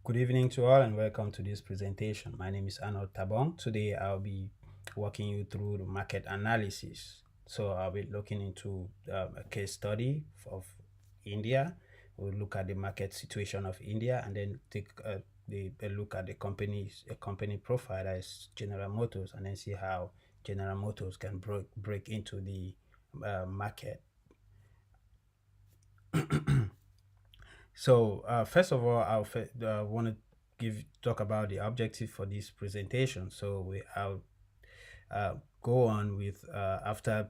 Good evening to all and welcome to this presentation. My name is Arnold Tabong. Today I'll be walking you through the market analysis. So I'll be looking into a case study of India. We'll look at the market situation of India and then take a look at the company profile, that is General Motors, and then see how General Motors can break into the market. So first of all, I want to talk about the objective for this presentation. So I'll go on with after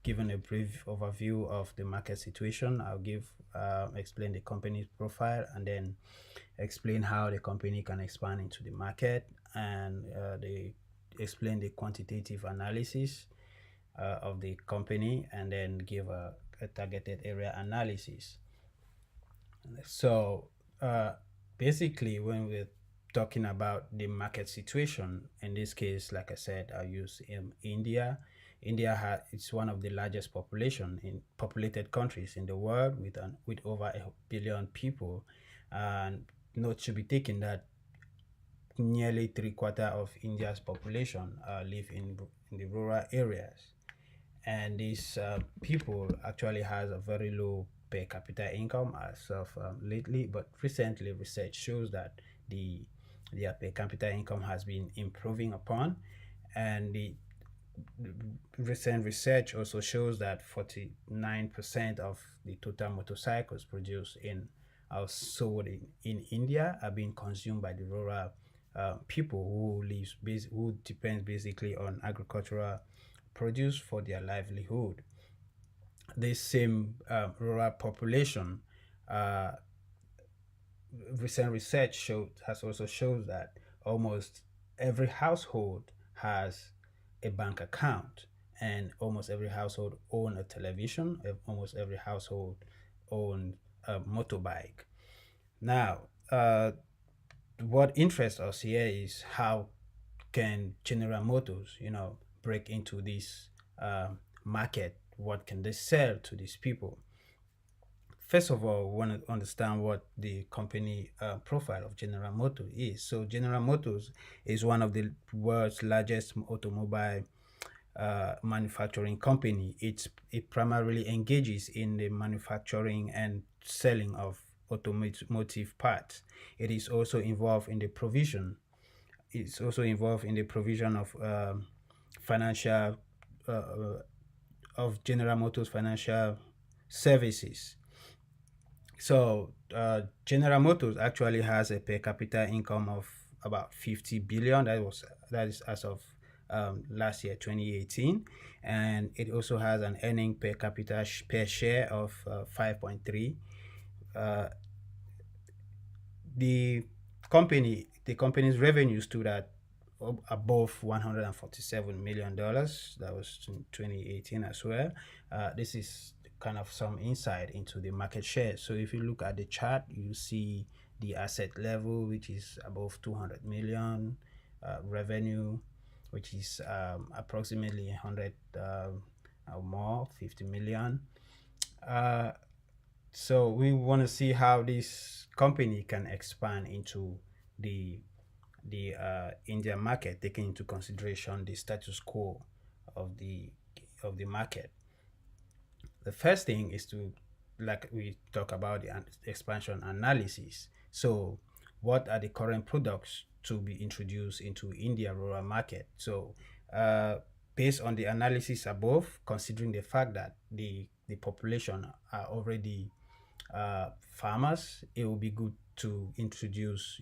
giving a brief overview of the market situation. I'll explain the company's profile and then explain how the company can expand into the market, and they explain the quantitative analysis of the company, and then give a targeted area analysis. So basically, when we're talking about the market situation, in this case, like I said, I use India. India it's one of the largest populated countries in the world, with over 1 billion people, and note should be taken that nearly 3/4 of India's population live in the rural areas, and these people actually has a very low per capita income as of lately, but recently research shows that their per capita income has been improving upon, and the recent research also shows that 49% of the total motorcycles produced in sold in India are being consumed by the rural people who depend basically on agricultural produce for their livelihood. This same rural population, uh, recent research has also shown that almost every household has a bank account, and almost every household own a television, almost every household own a motorbike. Now, what interests us here is how can General Motors, break into this market? What can they sell to these people? First of all, we want to understand what the company profile of General Motors is. So, General Motors is one of the world's largest automobile manufacturing company. It primarily engages in the manufacturing and selling of automotive parts. It is also involved in the provision. It's also involved in the provision of financial of General Motors financial services. So General Motors actually has a per capita income of about 50 billion. That is as of last year, 2018, and it also has an earning per capita per share of 5.3. Uh, the company's revenue stood at above $147 million. That was in 2018 as well. This is kind of some insight into the market share. So if you look at the chart, you see the asset level, which is above 200 million, revenue, which is approximately 100 or more, 50 million. So we want to see how this company can expand into the India market, taking into consideration the status quo of the market. The first thing is to, like we talk about, the expansion analysis. So, what are the current products to be introduced into India rural market? So, based on the analysis above, considering the fact that the population are already farmers, it will be good to introduce,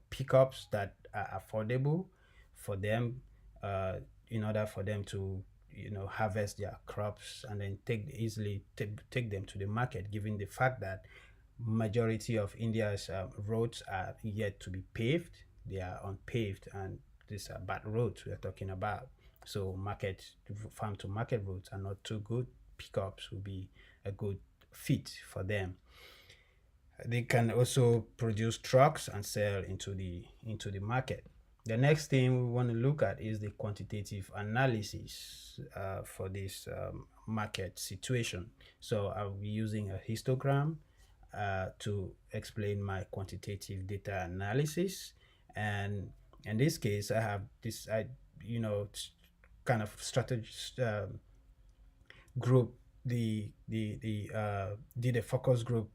pickups that are affordable for them, in order for them to, harvest their crops and then take them to the market, given the fact that majority of India's roads are yet to be paved. They are unpaved, and these are bad roads we are talking about. So farm to market roads are not too good. Pickups will be a good fit for them. They can also produce trucks and sell into the market. The next thing we want to look at is the quantitative analysis for this market situation. So I'll be using a histogram to explain my quantitative data analysis. And in this case, I have this, kind of strategy, group, did a focus group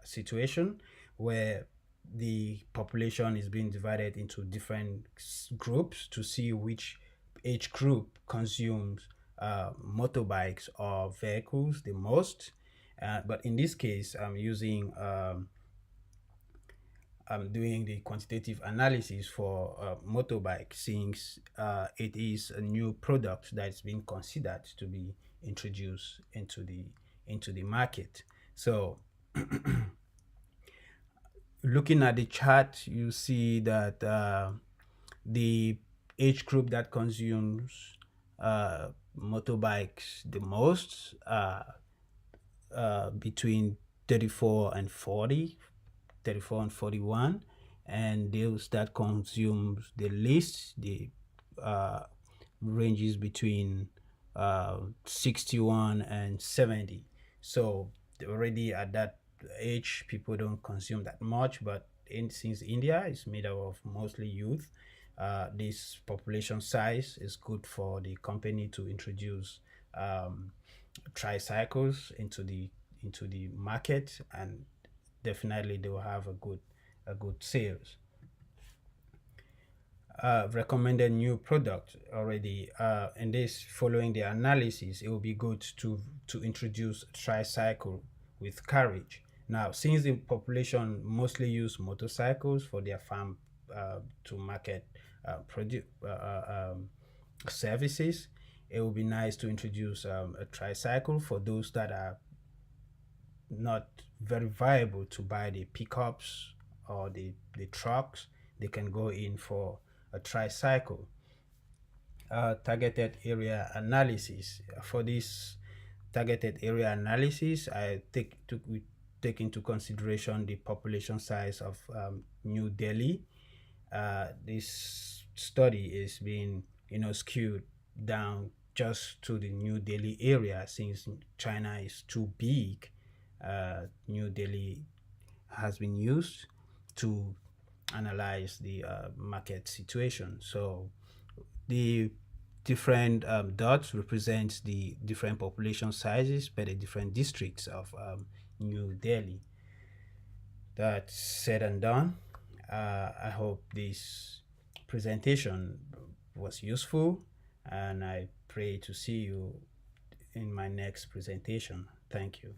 situation where the population is being divided into different groups to see which age group consumes motorbikes or vehicles the most. But in this case, I'm doing the quantitative analysis for motorbike, since it is a new product that's been considered to be introduced into the market. So looking at the chart, you see that the age group that consumes motorbikes the most between 34 and 40, 34 and 41, and those that consume the least, the ranges between 61 and 70. So already at that age, people don't consume that much. But since India is made up of mostly youth, this population size is good for the company to introduce tricycles into the market, and definitely they will have a good sales. Recommended new product already. And this, following the analysis, it will be good to introduce tricycle with carriage. Now, since the population mostly use motorcycles for their farm to market services, it would be nice to introduce a tricycle for those that are not very viable to buy the pickups or the trucks. They can go in for a tricycle. Targeted area analysis. For this targeted area analysis, we take into consideration the population size of New Delhi. This study is being skewed down just to the New Delhi area, since China is too big. New Delhi has been used to analyze the market situation. So the different dots represent the different population sizes by the different districts of New Delhi. That's said and done. I hope this presentation was useful, and I pray to see you in my next presentation. Thank you.